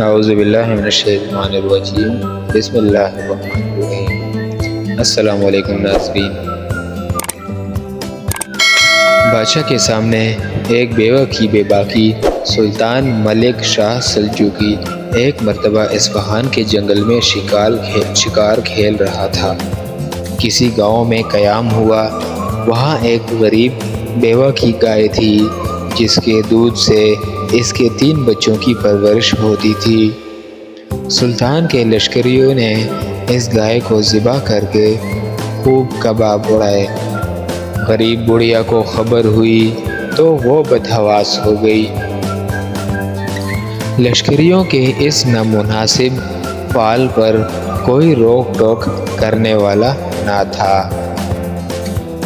اعوذ باللہ من الشیطان الرجیم بسم اللہ الرحمن الرحیم۔ السلام علیکم ناظرین۔ بادشاہ کے سامنے ایک بیوہ کی بے باکی سلطان ملک شاہ سلجوقی ایک مرتبہ اصفہان کے جنگل میں شکار کھیل رہا تھا۔ کسی گاؤں میں قیام ہوا۔ وہاں ایک غریب بیوہ کی گائے تھی جس کے دودھ سے اس کے 3 بچوں کی پرورش ہوتی تھی۔ سلطان کے لشکریوں نے اس گائے کو ذبح کر کے خوب کباب اڑائے۔ غریب بڑھیا کو خبر ہوئی تو وہ بدحواس ہو گئی۔ لشکریوں کے اس نامناسب فعل پر کوئی روک ٹوک کرنے والا نہ تھا۔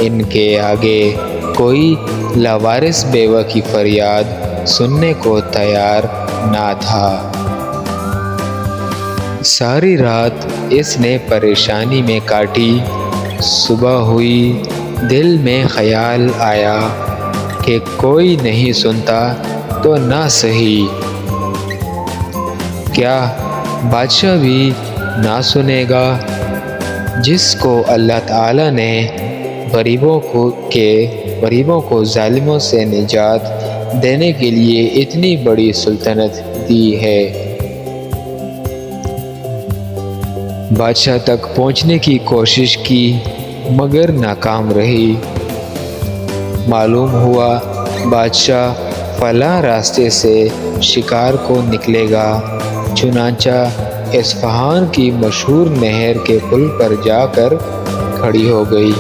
ان کے آگے کوئی لاوارث بیوہ کی فریاد سننے کو تیار نہ تھا۔ ساری رات اس نے پریشانی میں کاٹی۔ صبح ہوئی، دل میں خیال آیا کہ کوئی نہیں سنتا تو نہ سہی، کیا بادشاہ بھی نہ سنے گا؟ جس کو اللہ تعالیٰ نے غریبوں کو ظالموں سے نجات دینے کے لیے اتنی بڑی سلطنت دی ہے۔ بادشاہ تک پہنچنے کی کوشش کی مگر ناکام رہی۔ معلوم ہوا بادشاہ فلاں راستے سے شکار کو نکلے گا۔ چنانچہ اصفہان کی مشہور نہر کے پل پر جا کر کھڑی ہو گئی۔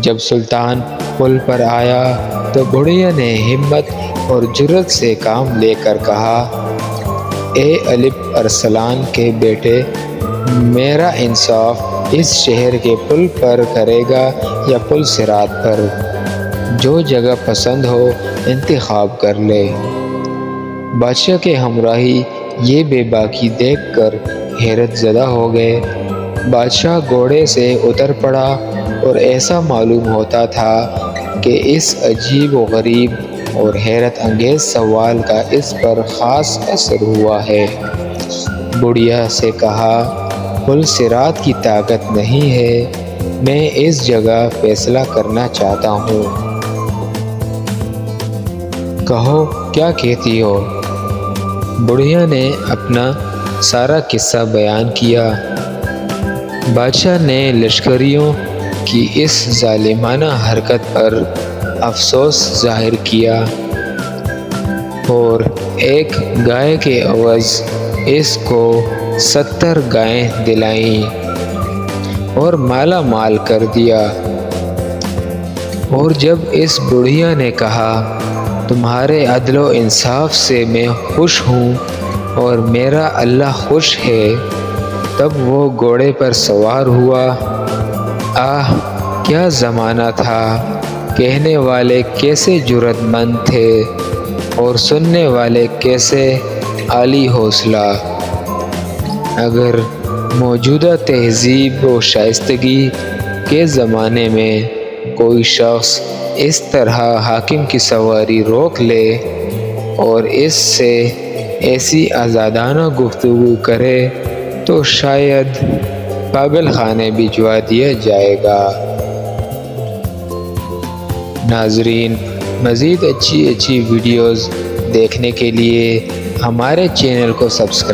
جب سلطان پل پر آیا تو بڑھیا نے ہمت اور جرأت سے کام لے کر کہا، اے الپ ارسلان کے بیٹے، میرا انصاف اس شہر کے پل پر کرے گا یا پل صراط پر؟ جو جگہ پسند ہو انتخاب کر لے۔ بادشاہ کے ہمراہی یہ بے باکی دیکھ کر حیرت زدہ ہو گئے۔ بادشاہ گھوڑے سے اتر پڑا اور ایسا معلوم ہوتا تھا کہ اس عجیب و غریب اور حیرت انگیز سوال کا اس پر خاص اثر ہوا ہے۔ بڑھیا سے کہا، پل صراط کی طاقت نہیں ہے، میں اس جگہ فیصلہ کرنا چاہتا ہوں۔ کہو کیا کہتی ہو؟ بڑھیا نے اپنا سارا قصہ بیان کیا۔ بادشاہ نے لشکریوں کی اس ظالمانہ حرکت پر افسوس ظاہر کیا اور ایک گائے کے عوض اس کو 70 گائیں دلائیں اور مالا مال کر دیا۔ اور جب اس بڑھیا نے کہا، تمہارے عدل و انصاف سے میں خوش ہوں اور میرا اللہ خوش ہے، تب وہ گھوڑے پر سوار ہوا۔ آہ کیا زمانہ تھا! کہنے والے کیسے جرأت مند تھے اور سننے والے کیسے عالی حوصلہ! اگر موجودہ تہذیب و شائستگی کے زمانے میں کوئی شخص اس طرح حاکم کی سواری روک لے اور اس سے ایسی آزادانہ گفتگو کرے تو شاید پاگل خانے بھجوا دیا جائے گا۔ ناظرین، مزید اچھی ویڈیوز دیکھنے کے لیے ہمارے چینل کو سبسکرائب